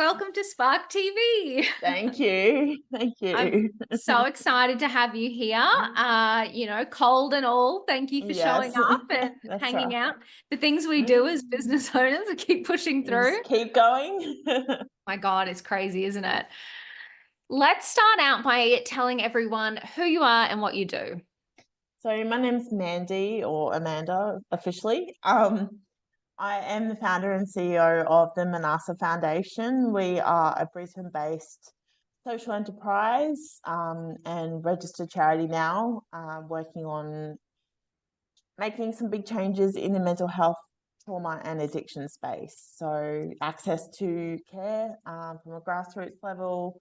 welcome to Spark TV. Thank you. Thank I'm you. so excited to have you here. Cold and all. Thank you for showing Yes, up and that's hanging right. out. The things we do as Mm. business owners, we keep pushing You through. just keep going. My God, it's crazy, isn't it? Let's start out by telling everyone who you are and what you do. So my name's Mandy or Amanda officially. I am the founder and CEO of the Manasa Foundation. We are a Brisbane-based social enterprise and registered charity now, working on making some big changes in the mental health, trauma, and addiction space. So, access to care from a grassroots level,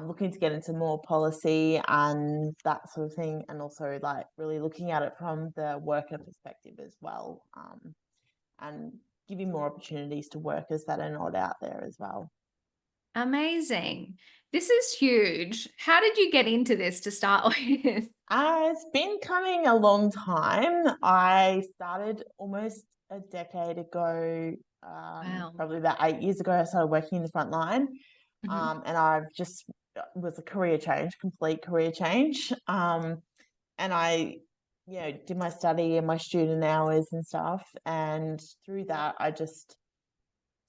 looking to get into more policy and that sort of thing, and also like really looking at it from the worker perspective as well, and giving more opportunities to workers that are not out there as well. Amazing. This is huge. How did you get into this to start with? It's been coming a long time. I started almost a decade ago, Wow. probably about 8 years ago. I started working in the front line, Mhm. and I've just was a career change, complete career change. And I, did my study and my student hours and stuff, and through that, I just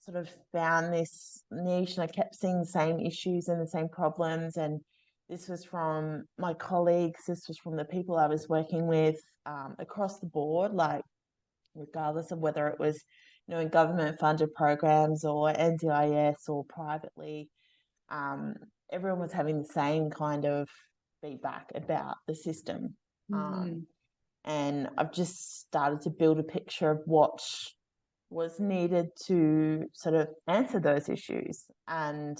sort of found this niche and I kept seeing the same issues and the same problems. And this was from my colleagues, this was from the people I was working with across the board, like regardless of whether it was, in government funded programs or NDIS or privately, um, everyone was having the same kind of feedback about the system. Um, Mm. and I've just started to build a picture of what was needed to sort of answer those issues. And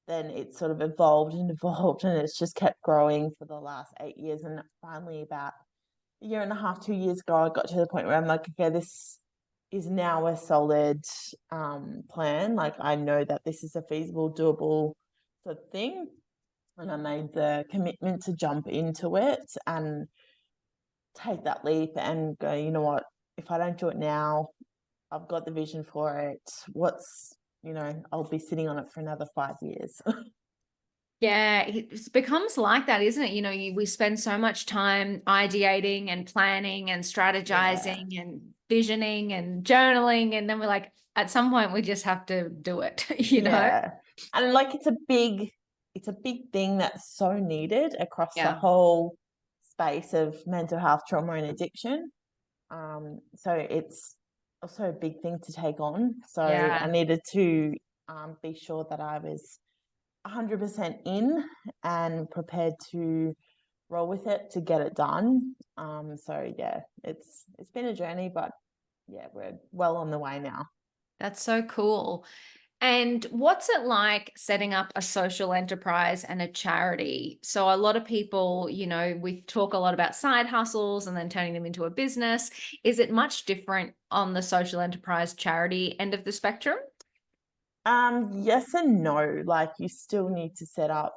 then it sort of evolved and evolved, and it's just kept growing for the last 8 years. And finally, about a year and a half, 2 years ago, I got to the point where I'm like, okay, this is now a solid plan. Like, I know that this is a feasible, doable sort of thing. And I made the commitment to jump into it and take that leap and go, you know what, if I don't do it now, I've got the vision for it. I'll be sitting on it for another 5 years. Yeah, it becomes like that, isn't it? We spend so much time ideating and planning and Yeah. strategizing and visioning and journaling, and then we're like, at some point, we just have to do it, Yeah. And like it's a big thing that's so needed across the Yeah. whole space of mental health, trauma and addiction. So it's also a big thing to take on. So I Yeah. needed to be sure that I was 100% in and prepared to roll with it to get it done. So yeah, it's been a journey, but yeah, we're well on the way now. That's so cool. And what's it like setting up a social enterprise and a charity? So a lot of people, we talk a lot about side hustles and then turning them into a business. Is it much different on the social enterprise charity end of the spectrum? Yes and no. Like you still need to set up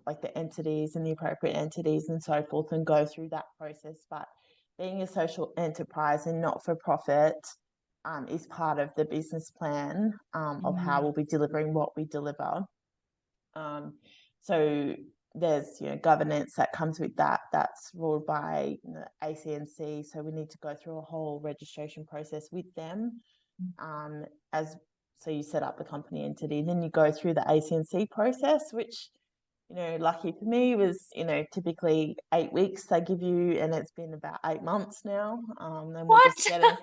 like the entities and the appropriate entities and so forth and go through that process. But being a social enterprise and not for profit is part of the business plan of how Mm. we'll be delivering what we deliver. Um, so there's governance that comes with that. That's ruled by ACNC. So we need to go through a whole registration process with them. As so you set up the company entity, then you go through the ACNC process, which lucky for me was typically 8 weeks they give you, and it's been about 8 months now. And we're What? just getting.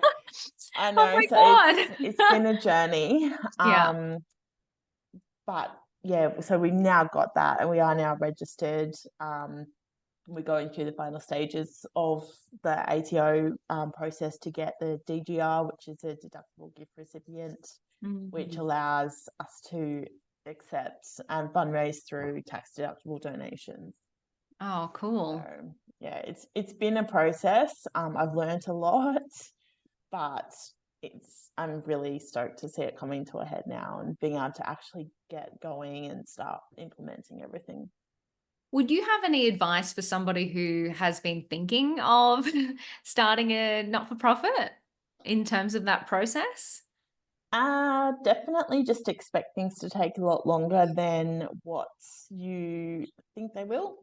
I Oh know, my so it's God. been a journey. Yeah. But yeah, so we've now got that and we are now registered. We're going through the final stages of the ATO process to get the DGR, which is a deductible gift recipient, which Mhm. allows us to accept and fundraise through tax deductible donations. Oh, So cool. yeah, it's been a process. I've learned a lot, but I'm really stoked to see it coming to a head now and being able to actually get going and start implementing everything. Would you have any advice for somebody who has been thinking of starting a not-for-profit in terms of that process? Definitely just expect things to take a lot longer than what you think they will.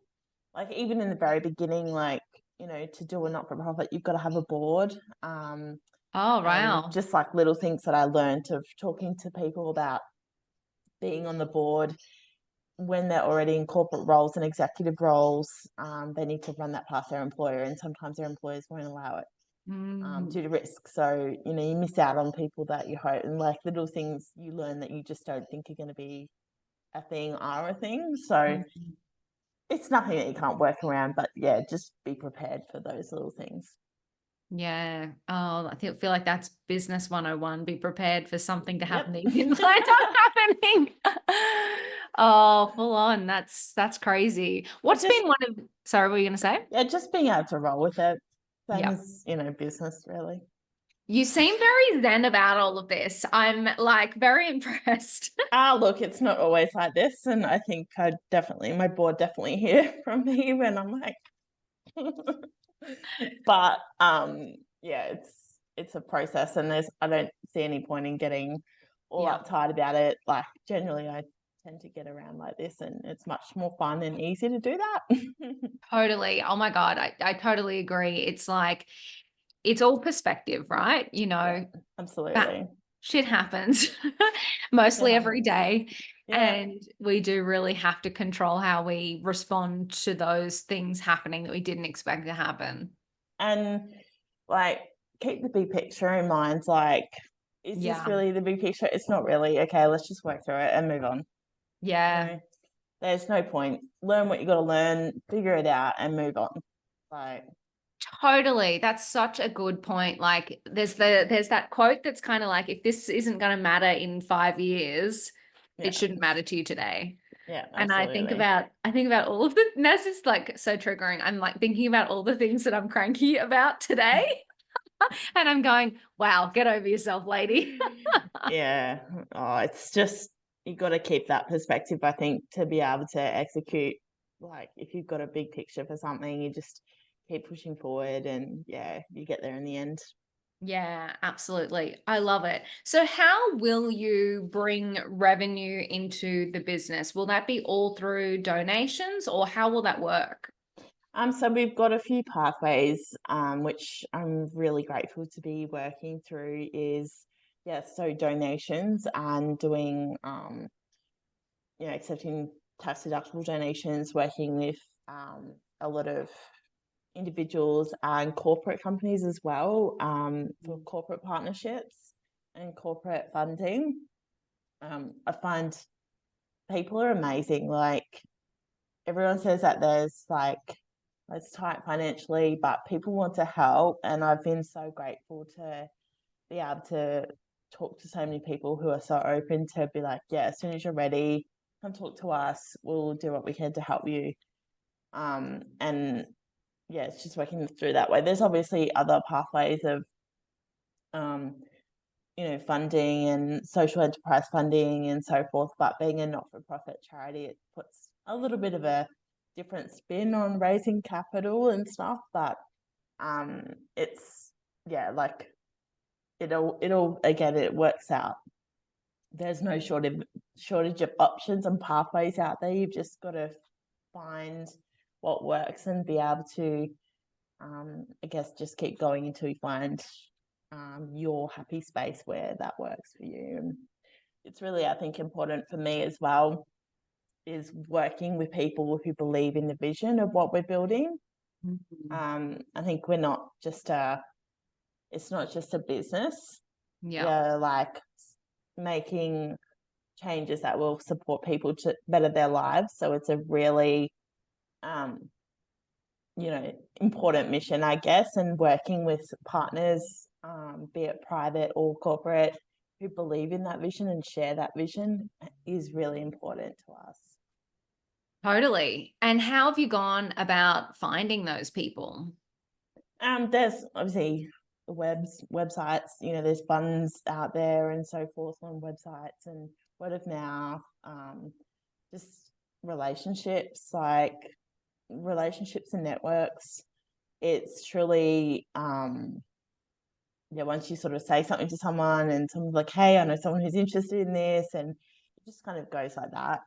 Like even in the very beginning, like, to do a not-for-profit, you've got to have a board. Oh, And wow. just like little things that I learned of talking to people about being on the board when they're already in corporate roles and executive roles, they need to run that past their employer, and sometimes their employers won't allow it Mm, due to risk. So, you miss out on people that you hope, and like little things you learn that you just don't think are going to be a thing are a thing. So mm. it's nothing that you can't work around, but yeah, just be prepared for those little things. Yeah. Oh, feel like that's business 101. Be prepared for something to happen Yep. that you didn't plan on happening. Oh, full on. That's crazy. But What's just, been one of sorry, what were you gonna say? yeah, just being able to roll with it. Same Yeah. as, business really. You seem very zen about all of this. I'm like very impressed. Look, it's not always like this. And I think my board definitely hear from me when I'm like, but yeah, it's a process, and I don't see any point in getting all Yeah. uptight about it. Like generally I tend to get around like this, and it's much more fun and easy to do that. Totally. Oh my God. I totally agree. It's like it's all perspective, right? Yeah, That absolutely. shit happens It mostly every happens. day. Yeah. And we do really have to control how we respond to those things happening that we didn't expect to happen. And like keep the big picture in mind. Like, is this Yeah. really the big picture? It's not really. Okay, let's just work through it and move on. You Yeah. know, there's no point. Learn what you got to learn, figure it out, and move on. Like, Totally. That's such a good point. Like there's that quote that's kind of like if this isn't going to matter in 5 years, it yeah, shouldn't matter to you today. yeah, And absolutely. I think about all of the and this is like so triggering. I'm like thinking about all the things that I'm cranky about today. And I'm going, wow, get over yourself, lady. Yeah. Oh, it's just you got to keep that perspective. I think to be able to execute, like if you've got a big picture for something, you just keep pushing forward, and yeah, you get there in the end. Yeah, absolutely. I love it. So, how will you bring revenue into the business? Will that be all through donations or how will that work? So we've got a few pathways, which I'm really grateful to be working through. Is yeah, so donations and doing, accepting tax deductible donations, working with a lot of individuals and corporate companies as well, for corporate partnerships and corporate funding. I find people are amazing. Like everyone says that there's like it's tight financially, but people want to help, and I've been so grateful to be able to talk to so many people who are so open to be like, yeah, as soon as you're ready, come talk to us. We'll do what we can to help you. And yeah, it's just working through that way. There's obviously other pathways of um, funding and social enterprise funding and so forth. But being a not-for-profit charity, it puts a little bit of a different spin on raising capital and stuff. But it's yeah, like it'll again, it works out. There's no shortage of options and pathways out there. You've just got to find what works and be able to, I guess, just keep going until you find your happy space where that works for you. And it's really, I think, important for me as well is working with people who believe in the vision of what we're building. Mhm. I think we're not just a, it's not just a business. Yeah, We're like making changes that will support people to better their lives. So it's a really, um, important mission, I guess, and working with partners, be it private or corporate, who believe in that vision and share that vision is really important to us. totally. And how have you gone about finding those people? There's obviously websites, there's funds out there and so forth on websites, and word of mouth, just relationships, like relationships and networks. It's truly, yeah, once you sort of say something to someone and someone's like, "Hey, I know someone who's interested in this," and it just kind of goes like that.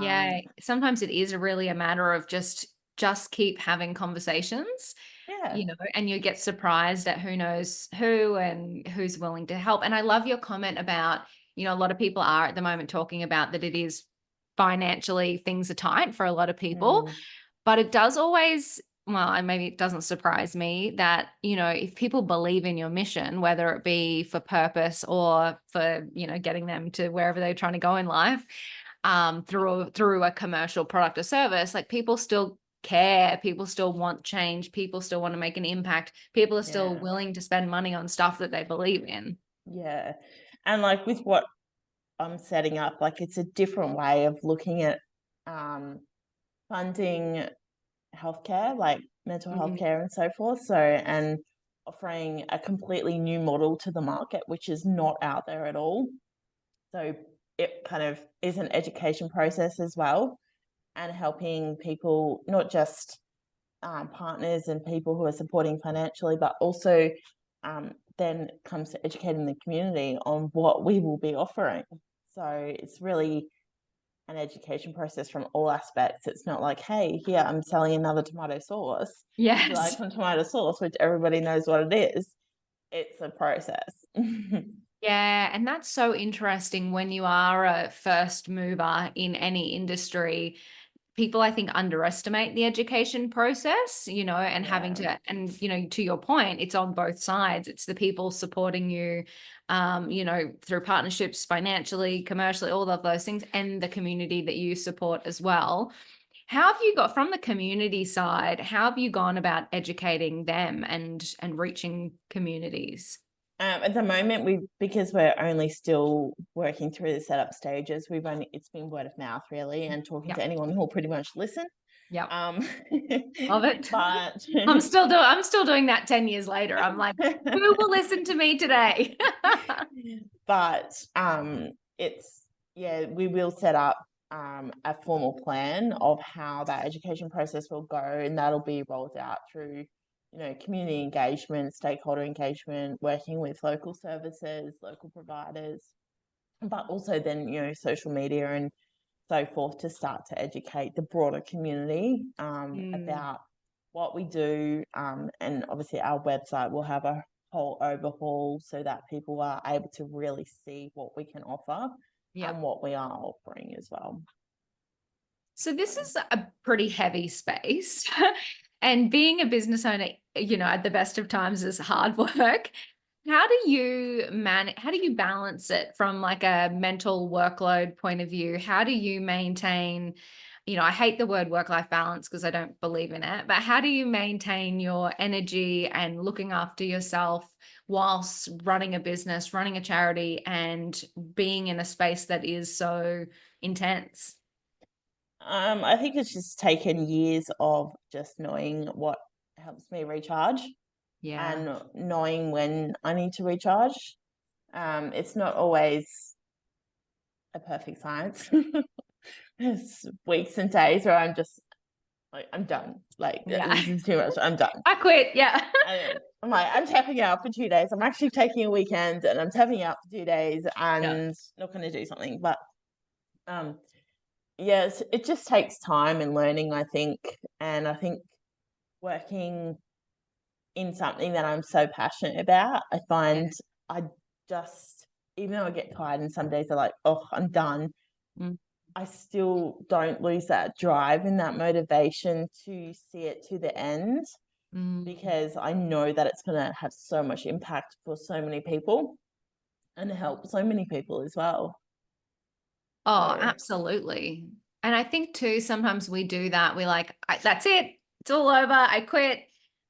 Yeah, Um, sometimes it is really a matter of just keep having conversations, yeah. and you get surprised at who knows who and who's willing to help. And I love your comment about, a lot of people are at the moment talking about that it is financially things are tight for a lot of people, Mm, but it does always, well, and maybe it doesn't surprise me that, if people believe in your mission, whether it be for purpose or for, getting them to wherever they're trying to go in life, through a commercial product or service, like people still care, people still want change, people still want to make an impact, people are still yeah, willing to spend money on stuff that they believe in. yeah. And like with what I'm setting up, like it's a different way of looking at um, funding healthcare, like mental health Mm, care and so forth. So, and offering a completely new model to the market, which is not out there at all. So, it kind of is an education process as well, and helping people, not just partners and people who are supporting financially, but also then comes to educating the community on what we will be offering. So, it's really an education process from all aspects. It's not like, hey, here I'm selling another tomato sauce. Would you like yes. some tomato sauce, which everybody knows what it is? It's a process. Yeah, and that's so interesting when you are a first mover in any industry. People, I think, underestimate the education process, and having Yeah, to, and, to your point, it's on both sides. It's the people supporting you, through partnerships, financially, commercially, all of those things, and the community that you support as well. How have you got from the community side? How have you gone about educating them and reaching communities? at the moment, because we're only still working through the setup stages, it's been word of mouth really, and talking Yeah, to anyone who'll pretty much listen. yeah, Um, love it. but I'm still doing that 10 years later. I'm like, who will listen to me today? but it's yeah, we will set up a formal plan of how that education process will go, and that'll be rolled out through, community engagement, stakeholder engagement, working with local services, local providers, but also then social media and so forth to start to educate the broader community Mm, about what we do. And obviously, our website will have a whole overhaul so that people are able to really see what we can offer yeah. and what we are offering as well. So this is a pretty heavy space. And being a business owner, at the best of times is hard work. How do you balance it from like a mental workload point of view? How do you maintain, I hate the word work-life balance because I don't believe in it, but how do you maintain your energy and looking after yourself whilst running a business, running a charity, and being in a space that is so intense? I think it's just taken years of just knowing what helps me recharge Yeah. and knowing when I need to recharge. It's not always a perfect science. There's weeks and days where I'm just like, I'm done. Like, Yeah. this is too much. I'm done. I quit. Yeah. And I'm like, I'm tapping out for 2 days. I'm actually taking a weekend and I'm tapping out for 2 days Yeah. and not going to do something. But um, yes, it just takes time and learning, I think. And I think working in something that I'm so passionate about, I Yeah. find I just, even though I get tired and some days are like, oh, I'm done, Mm, I still don't lose that drive and that motivation to see it to the end, mm. because I know that it's going to have so much impact for so many people and help so many people as well. Oh, So, absolutely. And I think too, sometimes we do that. We're like, that's it. It's all over. I quit.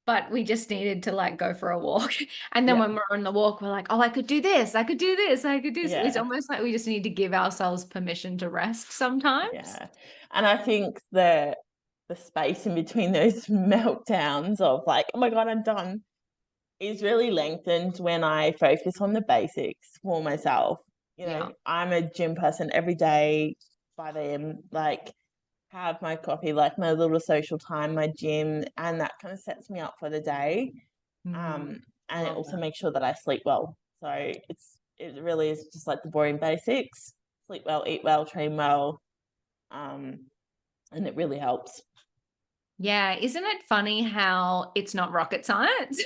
But we just needed to like go for a walk. And then yeah, when we're on the walk, we're like, oh, I could do this. I could do this. I could do this. It's yeah, almost like we just need to give ourselves permission to rest sometimes. yeah. And I think the space in between those meltdowns of like, oh my God, I'm done, is really lengthened when I focus on the basics for myself. Yeah. I'm a gym person every day, 5 a.m., like have my coffee, like my little social time, my gym, and that kind of sets me up for the day. Mm. and it Love also that. makes sure that I sleep well. So it really is just like the boring basics: sleep well, eat well, train well, um, and it really helps. Yeah, isn't it funny how it's not rocket science?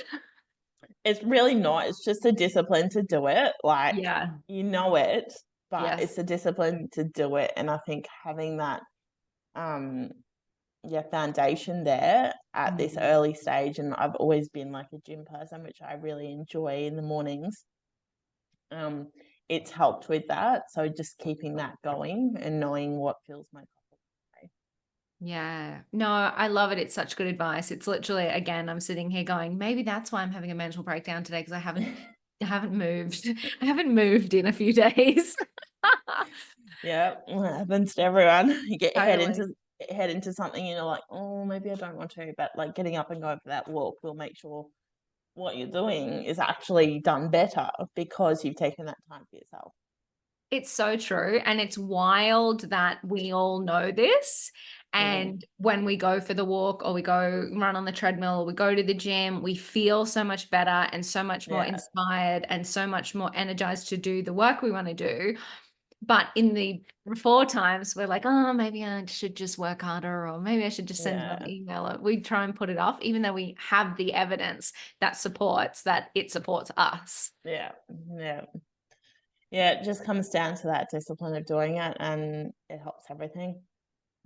It's really not. It's just a discipline to do it. Like, Yeah. you know it, but it's Yes. a discipline to do it. And I think having that, um, yeah, foundation there at this Mhm. early stage, and I've always been like a gym person, which I really enjoy in the mornings. Um, it's helped with that. So just keeping that going and knowing what fills my cup of tea. Yeah. No, I love it. It's such good advice. It's literally, again, I'm sitting here going, maybe that's why I'm having a mental breakdown today because I haven't moved. I haven't moved in a few days. Yeah, it happens to everyone. You get Totally. head into something and you're like, oh, maybe I don't want to, but like getting up and going for that walk will make sure what you're doing is actually done better because you've taken that time for yourself. It's so true. And it's wild that we all know this. Mm, And when we go for the walk or we go run on the treadmill or we go to the gym, we feel so much better and so much more yeah, inspired and so much more energized to do the work we want to do. But in the before times, we're like, oh, maybe I should just work harder, or maybe I should just send another yeah, email. Or we try and put it off, even though we have the evidence that supports that it supports us. yeah, yeah. Yeah, it just comes down to that discipline of doing it and it helps everything.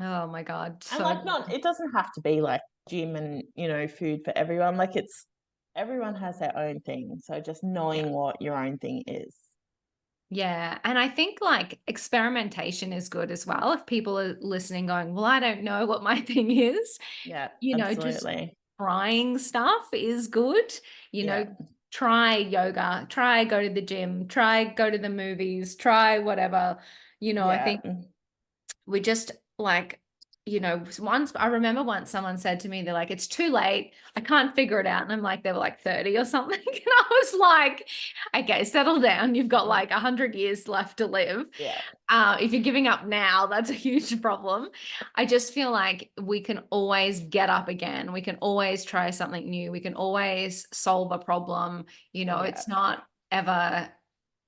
Oh my God. And So like not it doesn't have to be like gym and, food for everyone. Like it's everyone has their own thing. So just yeah. knowing what your own thing is. Yeah. And I think like experimentation is good as well. If people are listening, going, well, I don't know what my thing is, Yeah, just absolutely. trying stuff is good. You Yeah, know, try yoga, try go to the gym, try go to the movies, try whatever. I yeah. think we just like, once I remember once someone said to me, they're like, it's too late. I can't figure it out. And I'm like, they were like 30 or something. And I was like, okay, settle down. You've got like 100 years left to live. Yeah, If you're giving up now, that's a huge problem. I just feel like we can always get up again. We can always try something new. We can always solve a problem. yeah. It's not ever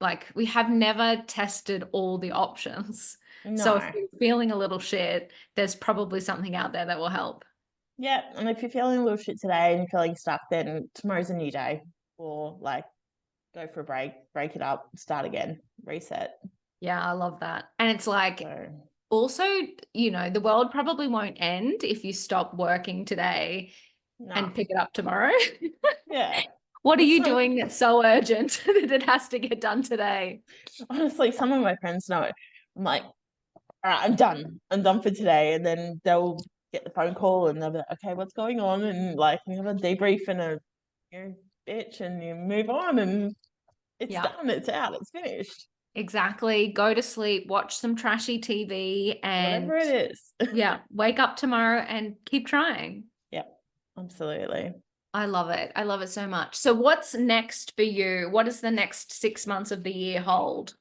like we have never tested all the options. So if No. you're feeling a little shit, there's probably something out there that will help. Yeah, and if you're feeling a little shit today and you're feeling stuck, then tomorrow's a new day. Or like go for a break it up, start again, reset. Yeah, I love that. And it's like So also, the world probably won't end if you stop working today no. and pick it up tomorrow. Yeah. What are It's you not doing that's so urgent that it has to get done today? honestly, some of my friends know. I'm like, all right, I'm done. I'm done for today. And then they'll get the phone call and they'll be like, okay, what's going on? And like we have a debrief and you bitch and you move on and it's Yeah, done, it's out, it's finished. exactly. Go to sleep, watch some trashy TV, and Whatever it is. yeah, wake up tomorrow and keep trying. Yeah, absolutely. I love it. I love it so much. So, what's next for you? What does the next 6 months of the year hold?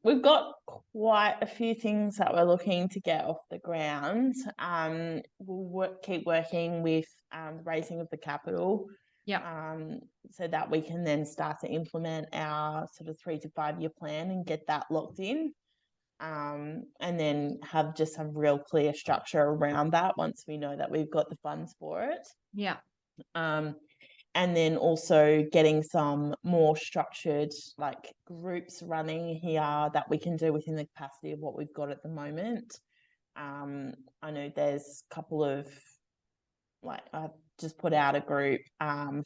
We've got quite a few things that we're looking to get off the ground. Keep working with the raising of the capital, Yeah. so that we can then start to implement our sort of 3 to 5 year plan and get that locked in. And then have just some real clear structure around that once we know that we've got the funds for it. Yeah. Um, and then also getting some more structured like groups running here that we can do within the capacity of what we've got at the moment. I know there's a couple of like I've just put out a group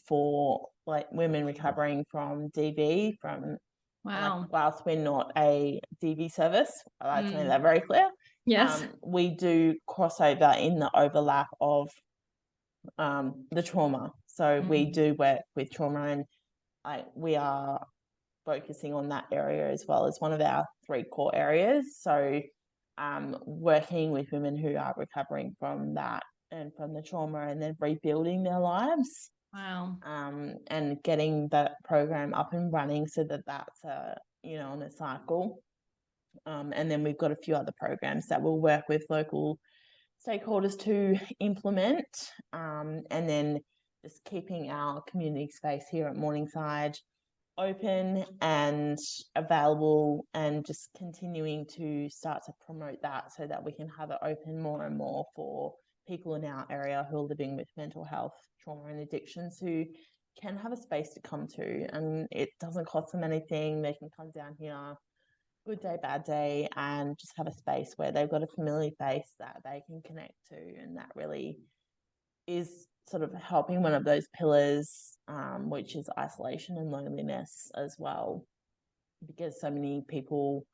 for like women recovering from DV from and like Wow. whilst we're not a DV service, I like to make Mm. that very clear. Yes. We do crossover in the overlap of the trauma. So we Mm. do work with trauma and we are focusing on that area as well as one of our 3 core areas. So working with women who are recovering from that and from the trauma and then rebuilding their lives, Wow. and getting that program up and running so that that's on a cycle. And then we've got a few other programs that we'll work with local stakeholders to implement. And then just keeping our community space here at Morningside open and available, and just continuing to start to promote that so that we can have it open more and more for people in our area who are living with mental health, trauma, and addictions, who can have a space to come to, and it doesn't cost them anything. They can come down here, good day, bad day, and just have a space where they've got a familiar face that they can connect to, and that really is sort of helping one of those pillars, which is isolation and loneliness as well, because so many people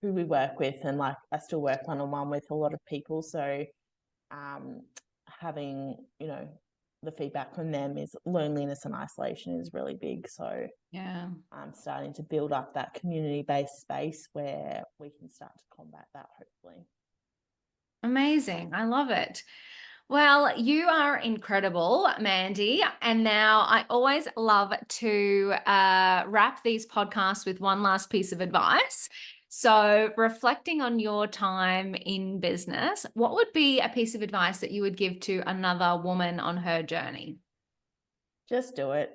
who we work with, and like I still work one on one with a lot of people, so um, having, you know, the feedback from them is loneliness and isolation is really big. So Yeah. I'm starting to build up that community based space where we can start to combat that, hopefully. Amazing. I love it. Well, you are incredible, Mandy. And now I always love to wrap these podcasts with one last piece of advice. So, reflecting on your time in business, what would be a piece of advice that you would give to another woman on her journey? Just do it.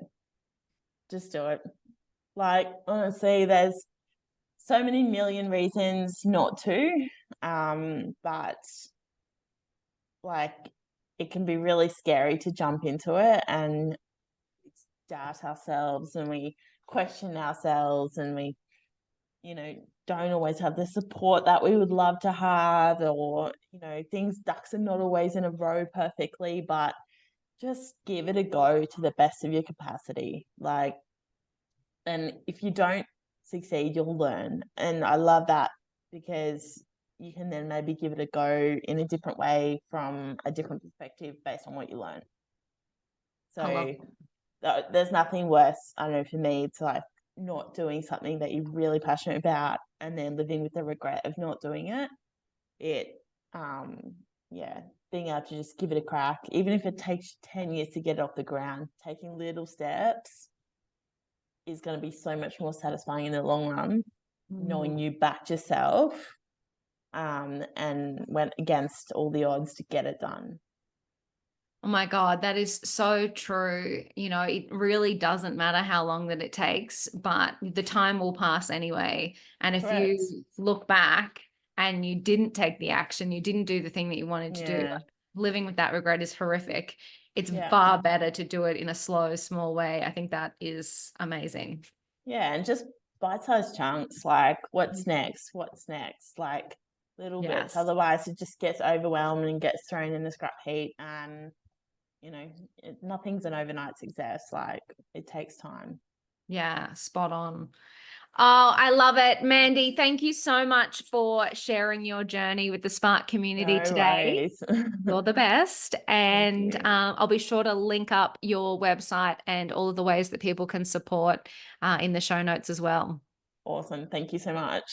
Just do it. Like, honestly, there's so many million reasons not to, but like, it can be really scary to jump into it and doubt ourselves, and we question ourselves, and we, you know, don't always have the support that we would love to have, or, you know, things, ducks are not always in a row perfectly, but just give it a go to the best of your capacity. Like, and if you don't succeed, you'll learn. And I love that, because you can then maybe give it a go in a different way from a different perspective based on what you learn. I love So there's nothing worse, I don't know, for me, to like not doing something that you're really passionate about and then living with the regret of not doing it. It, um, yeah, being able to just give it a crack, even if it takes 10 years to get it off the ground, taking little steps is going to be so much more satisfying in the long run, knowing it. you backed yourself, and went against all the odds to get it done. Oh my God, that is so true. You know, it really doesn't matter how long that it takes, but the time will pass anyway. And if Correct. you look back and you didn't take the action, you didn't do the thing that you wanted to do, Yeah. like, living with that regret is horrific. It's Yeah. far better to do it in a slow, small way. I think that is amazing. Yeah. And just bite-sized chunks, like what's next? What's next? Like little bits. Yes. Otherwise it just gets overwhelmed and gets thrown in the scrap heap, and you know, nothing's an overnight success. Like, it takes time. Yeah, spot on. Oh, I love it. Mandy, thank you so much for sharing your journey with the Spark community No today. worries. You're the best. Thank And you. I'll be sure to link up your website and all of the ways that people can support in the show notes as well. Awesome. Thank you so much.